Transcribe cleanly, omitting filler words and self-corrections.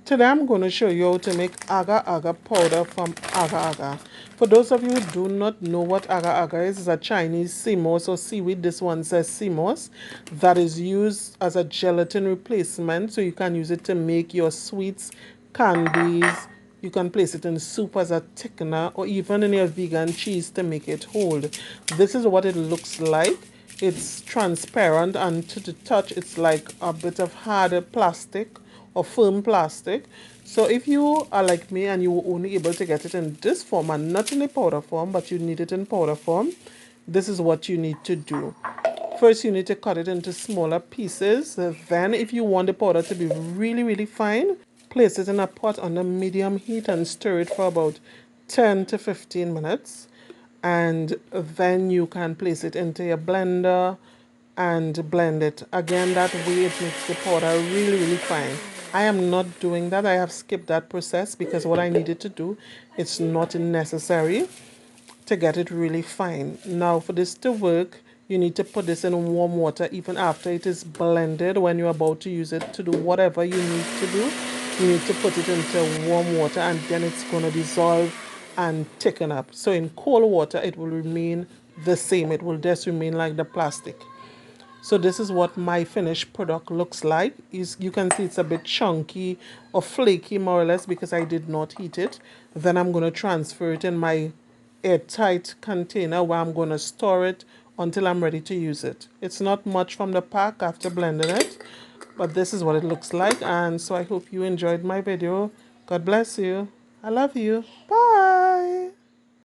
Today I'm going to show you how to make Agar Agar powder from Agar Agar. For those of you who do not know what Agar Agar is, it's a Chinese sea moss or seaweed. This one says sea moss that is used as a gelatin replacement. So you can use it to make your sweets, candies. You can place it in soup as a thickener or even in your vegan cheese to make it hold. This is what it looks like. It's transparent and to the touch it's like a bit of hard plastic or firm plastic. So if you are like me and you were only able to get it in this form and not in a powder form, but you need it in powder form, this is what you need to do. First, you need to cut it into smaller pieces. Then, if you want the powder to be really, really fine, place it in a pot under medium heat and stir it for about 10 to 15 minutes. And then you can place it into your blender and blend it. Again, that way it makes the powder really, really fine. I am not doing that. I have skipped that process because what I needed to do, it's not necessary to get it really fine. Now for this to work, you need to put this in warm water even after it is blended. When you're about to use it to do whatever you need to do, you need to put it into warm water and then it's going to dissolve and thicken up. So in cold water, it will remain the same. It will just remain like the plastic. So this is what my finished product looks like. You can see it's a bit chunky or flaky more or less because I did not heat it. Then I'm going to transfer it in my airtight container where I'm going to store it until I'm ready to use it. It's not much from the pack after blending it, but this is what it looks like. And so I hope you enjoyed my video. God bless you. I love you. Bye.